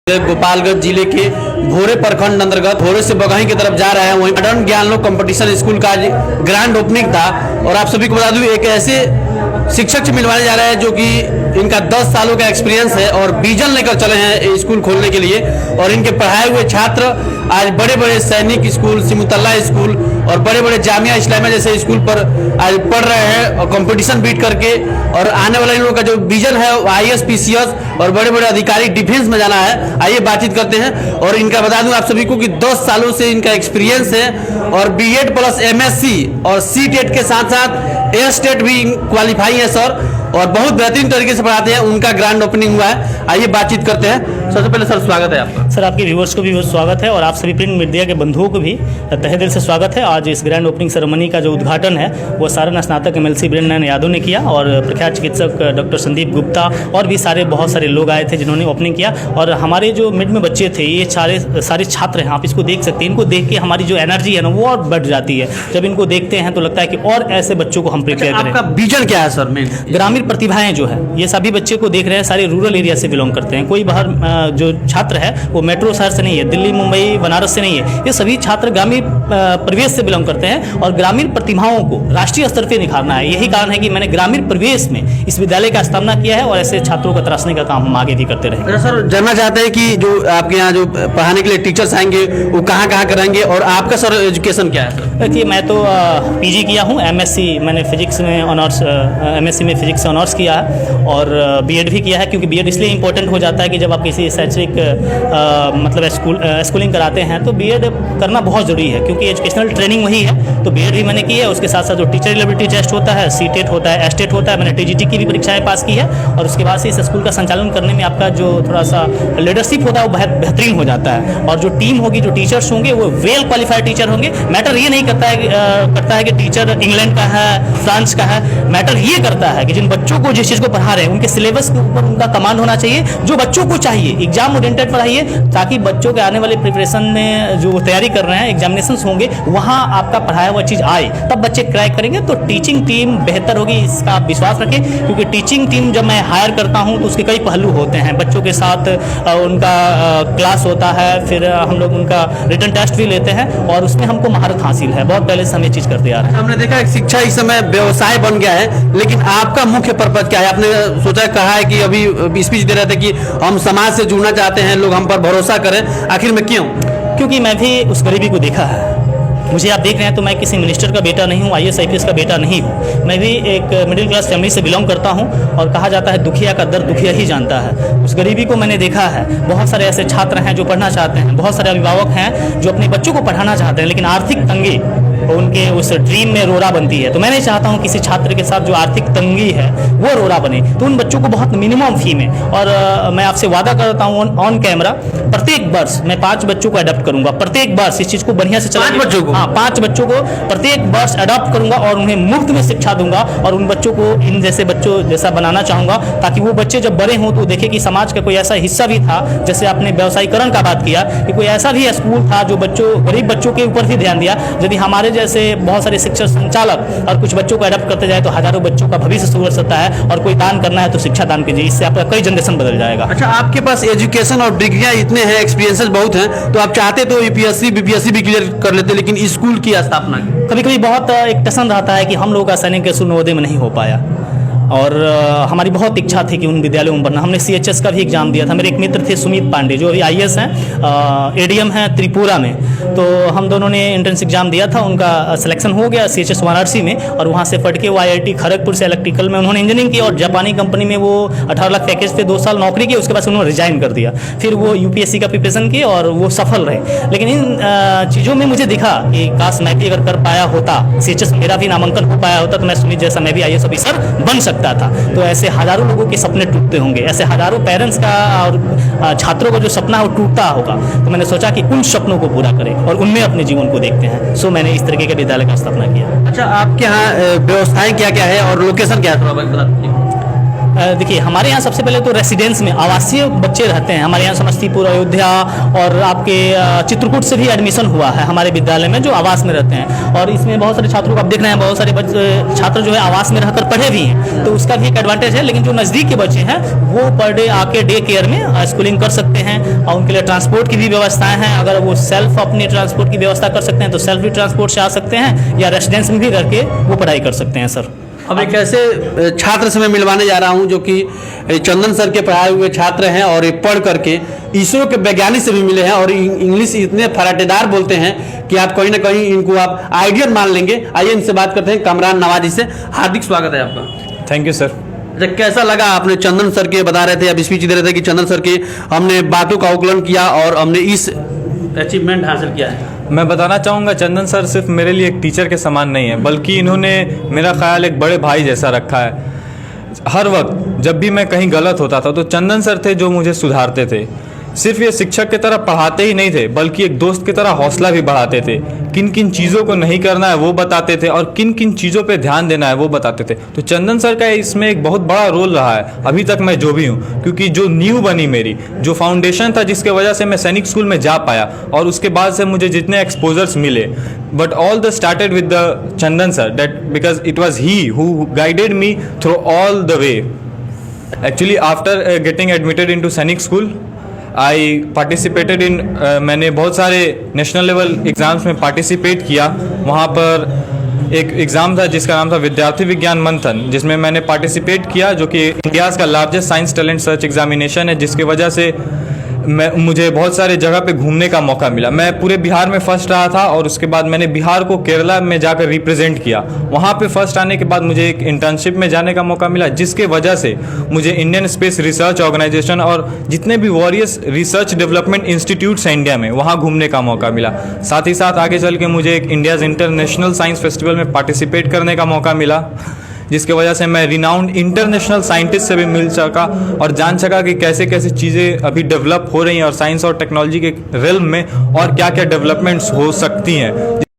गोपालगंज जिले के भोरे प्रखंड अंतर्गत भोरे से बगही की तरफ जा रहे हैं। वहीं मॉडर्न ज्ञान लोक कंपटीशन स्कूल का ग्रैंड ओपनिंग था और आप सभी को बता दूं एक ऐसे शिक्षक से मिलवाने जा रहे हैं जो कि इनका 10 सालों का एक्सपीरियंस है और विजन लेकर चले हैं स्कूल खोलने के लिए। और इनके पढ़ाए हुए छात्र आज बड़े बड़े सैनिक स्कूल, सिमुतल्ला स्कूल और बड़े बड़े जामिया इस्लामिया जैसे स्कूल पर आज पढ़ रहे हैं और कंपटीशन बीट करके। और आने वाले लोगों का जो विजन है वो IAS PCS और बड़े बड़े अधिकारी डिफेंस में जाना है। आइए बातचीत करते हैं। और इनका बता दूं आप सभी को कि 10 सालों से इनका एक्सपीरियंस है और B.Ed प्लस MSc और C.TET के साथ साथ A.STET भी क्वालिफाई है सर, और बहुत बेहतरीन तरीके से पढ़ाते हैं। उनका ग्रैंड ओपनिंग हुआ है, आइए बातचीत करते हैं। सबसे पहले सर स्वागत है आपका। सर आपके व्यूअर्स को भी बहुत स्वागत है और आप सभी प्रिंट मीडिया के बंधुओं को भी तहे दिल से स्वागत है। आज इस ग्रैंड ओपनिंग सेरेमनी का जो उद्घाटन है वो सारण स्नातक MLC वीरेंद्र यादव ने किया और प्रख्यात चिकित्सक डॉक्टर संदीप गुप्ता और भी बहुत सारे लोग आए थे जिन्होंने ओपनिंग किया। और हमारे जो मिड में बच्चे थे ये सारे छात्र हैं, आप इसको देख सकते हैं। इनको देख के हमारी जो एनर्जी है ना वो और बढ़ जाती है। जब इनको देखते हैं तो लगता है कि और ऐसे बच्चों को हम प्रिपेयर करें। आपका विजन क्या है सर? मेन ग्रामीण प्रतिभाएं जो है ये सभी बच्चे को देख रहे हैं, सारे रूरल एरिया से बिलोंग करते हैं। कोई बाहर जो छात्र है वो मेट्रो शहर से नहीं है, दिल्ली मुंबई बनारस से नहीं है। ये सभी छात्र ग्रामीण परिवेश से बिलोंग करते हैं और ग्रामीण प्रतिभाओं को राष्ट्रीय स्तर पर निखारना है। यही कारण है कि मैंने ग्रामीण परिवेश में इस विद्यालय का स्थापना किया है और ऐसे छात्रों को तराशने का काम हम आगे भी करते रहेंगे। सर जानना चाहते हैं कि जो आपके यहाँ जो पढ़ाने के लिए टीचर्स आएंगे वो कहाँ कहाँ कराएंगे और आपका सर एजुकेशन क्या है? देखिए मैं तो PG किया हूँ, MSc मैंने फिजिक्स में ऑनर्स MSc में फिजिक्स से ऑनर्स किया है और B.Ed भी किया है। क्योंकि B.Ed इसलिए इंपॉर्टेंट हो जाता है कि जब आप किसी शैक्षिक मतलब स्कूलिंग कराते हैं तो B.Ed करना बहुत ज़रूरी है, क्योंकि एजुकेशनल ट्रेनिंग वही है। तो B.Ed भी मैंने की है। उसके साथ साथ जो टीचर एलिजिबिलिटी टेस्ट होता है, C.TET होता है, A.STET होता है, मैंने TGT की भी परीक्षाएं पास की है। और उसके बाद से इस स्कूल का संचालन करने में आपका जो थोड़ा सा लीडरशिप होता है वो बहुत बेहतरीन हो जाता है। और जो टीम होगी, जो टीचर्स होंगे वो वेल क्वालिफाइड टीचर होंगे। मैटर ये नहीं करता है कि टीचर इंग्लैंड का है, फ्रांस का है। मैटर ये करता है कि जिन बच्चों को जिस चीज़ को पढ़ा रहे हैं उनके सिलेबस के ऊपर उनका कमांड होना चाहिए, जो बच्चों को चाहिए। एग्जाम ओरिएंटेड पढ़ाइए ताकि बच्चों के आने वाले प्रिपरेशन में जो तैयारी कर रहे हैं, एग्जामिनेशंस होंगे, वहाँ आपका पढ़ाया हुआ चीज़ आए, तब बच्चे क्रैक करेंगे। तो टीचिंग टीम बेहतर होगी, इसका आप विश्वास रखें। क्योंकि टीचिंग टीम जब मैं हायर करता हूँ तो उसके कई पहलू होते हैं। बच्चों के साथ उनका क्लास होता है, फिर हम लोग उनका रिटन टेस्ट भी लेते हैं और उसमें हमको महारत हासिल है। बहुत पहले से हम ये चीज़ करते आ रहे हैं। हमने देखा कि शिक्षा इस समय व्यवसाय बन गया है, लेकिन आपका मुख्य पर्पज क्या है? आपने सोचा, कहा है कि अभी स्पीच दे रहे थे कि हम समाज से जुड़ना चाहते हैं, लोग हम पर भरोसा करें। आखिर में क्यों? क्योंकि मैं भी उस गरीबी को देखा है। मुझे आप देख रहे हैं तो मैं किसी मिनिस्टर का बेटा नहीं हूँ, IAS IPS का बेटा नहीं हूँ। मैं भी एक मिडिल क्लास फैमिली से बिलोंग करता हूँ और कहा जाता है दुखिया का दर्द दुखिया ही जानता है। उस गरीबी को मैंने देखा है। बहुत सारे ऐसे छात्र हैं जो पढ़ना चाहते हैं, बहुत सारे अभिभावक हैं जो अपने बच्चों को पढ़ाना चाहते हैं, लेकिन आर्थिक तंगी उनके उस ड्रीम में रोड़ा बनती है। तो मैं नहीं चाहता हूँ किसी छात्र के साथ जो आर्थिक तंगी है वो रोड़ा बने। तो उन बच्चों को बहुत मिनिमम फी में, और मैं आपसे वादा करता हूँ ऑन कैमरा, प्रत्येक वर्ष मैं 5 बच्चों को अडॉप्ट करूंगा। प्रत्येक वर्ष इस चीज़ को बढ़िया से चलाएंगे। 5 बच्चों को? हाँ, 5 बच्चों को प्रत्येक वर्ष अडॉप्ट करूंगा और उन्हें मुफ्त में शिक्षा दूंगा। और उन बच्चों को इन जैसे बच्चों जैसा बनाना चाहूँगा ताकि वो बच्चे जब बड़े हों तो देखें कि समाज का कोई ऐसा हिस्सा भी था। जैसे आपने व्यवसायीकरण का बात किया कि कोई ऐसा भी स्कूल था जो गरीब बच्चों के ऊपर भी ध्यान दिया। यदि हमारे जैसे बहुत सारे शिक्षक संचालक और कुछ बच्चों को अडॉप्ट करते जाए तो हजारों बच्चों का भविष्य सुधर सकता है। और कोई दान करना है तो शिक्षा दान कीजिए, इससे आपका कई जनरेशन बदल जाएगा। अच्छा, आपके पास एजुकेशन और डिग्रियां इतने हैं, एक्सपीरियंसेस बहुत हैं, तो आप चाहते तो UPSC BPSC भी क्लियर कर लेते, लेकिन स्कूल की स्थापना कभी कभी बहुत एक टसन रहता है कि हम लोगों का सैनिक नवोदय में नहीं हो पाया। और हमारी बहुत इच्छा थी कि उन विद्यालयों में पढ़ना। हमने CHS का भी एग्जाम दिया था। मेरे एक मित्र थे सुमित पांडे जो अभी IAS हैं, ADM हैं त्रिपुरा में। तो हम दोनों ने एंट्रेंस एग्जाम दिया था, उनका सिलेक्शन हो गया CHS वाराणसी में। और वहाँ से पढ़ के वो IIT खड़गपुर से इलेक्ट्रिकल में उन्होंने इंजीनियरिंग की और जापानी कंपनी में वो 18 लाख पैकेज पे 2 साल नौकरी की। उसके बाद उन्होंने रिजाइन कर दिया। फिर वो UPSC का प्रिपरेशन की और वो सफल रहे। लेकिन इन चीज़ों में मुझे दिखा कि काश मैं भी अगर कर पाया होता, CHS मेरा भी नामांकन हो पाया होता तो मैं सुमित जैसा मैं भी IAS ऑफिसर बन सकता था। तो ऐसे हजारों लोगों के सपने टूटते होंगे, ऐसे हजारों पेरेंट्स का और छात्रों का जो सपना है वो टूटता होगा। तो मैंने सोचा कि उन सपनों को पूरा करें और उनमें अपने जीवन को देखते हैं। सो मैंने इस तरीके के विद्यालय का स्थापना किया। अच्छा, आपके यहाँ व्यवस्थाएं क्या क्या है और लोकेशन क्या है, थोड़ा बता दीजिए। देखिए हमारे यहाँ सबसे पहले तो रेसिडेंस में आवासीय बच्चे रहते हैं। हमारे यहाँ समस्तीपुर, अयोध्या और आपके चित्रकूट से भी एडमिशन हुआ है हमारे विद्यालय में, जो आवास में रहते हैं। और इसमें बहुत सारे छात्रों को आप देख रहे हैं, बहुत सारे छात्र जो है आवास में रहकर पढ़े भी हैं, तो उसका भी एक एडवांटेज है। लेकिन जो नज़दीक के बच्चे हैं वो पर डे आके डे केयर में स्कूलिंग कर सकते हैं, और उनके लिए ट्रांसपोर्ट की भी व्यवस्थाएँ हैं। अगर वो सेल्फ अपनी ट्रांसपोर्ट की व्यवस्था कर सकते हैं तो सेल्फ भी ट्रांसपोर्ट से आ सकते हैं, या रेसिडेंस में भी रह के वो पढ़ाई कर सकते हैं सर। अब एक ऐसे छात्र से मैं मिलवाने जा रहा हूं जो कि चंदन सर के पढ़ाए हुए छात्र हैं, और ये पढ़ करके इसरो के वैज्ञानिक से भी मिले हैं, और इंग्लिश इतने फराटेदार बोलते हैं कि आप कहीं ना कहीं इनको आप आइडियल मान लेंगे। आइए इनसे बात करते हैं, कामरान नवाजी से। हार्दिक स्वागत है आपका। Thank you sir. अच्छा, कैसा लगा? आपने चंदन सर के बता रहे थे, अब स्पीच दे रहे थे कि चंदन सर के हमने बातों का आकलन किया और हमने इस अचीवमेंट हासिल किया है। मैं बताना चाहूँगा चंदन सर सिर्फ मेरे लिए एक टीचर के समान नहीं है, बल्कि इन्होंने मेरा ख्याल एक बड़े भाई जैसा रखा है। हर वक्त जब भी मैं कहीं गलत होता था तो चंदन सर थे जो मुझे सुधारते थे। सिर्फ ये शिक्षक की तरह पढ़ाते ही नहीं थे, बल्कि एक दोस्त की तरह हौसला भी बढ़ाते थे। किन किन चीज़ों को नहीं करना है वो बताते थे, और किन किन चीज़ों पे ध्यान देना है वो बताते थे। तो चंदन सर का इसमें एक बहुत बड़ा रोल रहा है अभी तक मैं जो भी हूँ, क्योंकि जो नींव बनी मेरी, जो फाउंडेशन था जिसके वजह से मैं सैनिक स्कूल में जा पाया, और उसके बाद से मुझे जितने एक्सपोजर्स मिले, but all the started with the Chandan sir, that because it was he who guided me through all the way. Actually after getting admitted in to Sainik school I participated in मैंने बहुत सारे नेशनल लेवल एग्ज़ाम्स में पार्टिसिपेट किया। वहाँ पर एक exam था जिसका नाम था विद्यार्थी विज्ञान मंथन, जिसमें मैंने पार्टिसिपेट किया, जो कि इंडियाज़ का largest science talent search examination है, जिसके वजह से मुझे बहुत सारे जगह पे घूमने का मौका मिला। मैं पूरे बिहार में फर्स्ट रहा था, और उसके बाद मैंने बिहार को केरला में जाकर रिप्रेजेंट किया। वहाँ पे फर्स्ट आने के बाद मुझे एक इंटर्नशिप में जाने का मौका मिला, जिसके वजह से मुझे इंडियन स्पेस रिसर्च ऑर्गेनाइजेशन और जितने भी वॉरियस रिसर्च डेवलपमेंट इंस्टीट्यूट्स हैं इंडिया में, वहाँ घूमने का मौका मिला। साथ ही साथ आगे चल के मुझे एक इंडियाज़ इंटरनेशनल साइंस फेस्टिवल में पार्टिसिपेट करने का मौका मिला, जिसके वजह से मैं रिनाउंड इंटरनेशनल साइंटिस्ट से भी मिल सका और जान सका कि कैसे कैसे चीज़ें अभी डेवलप हो रही हैं, और साइंस और टेक्नोलॉजी के रिल्म में और क्या क्या डेवलपमेंट्स हो सकती हैं।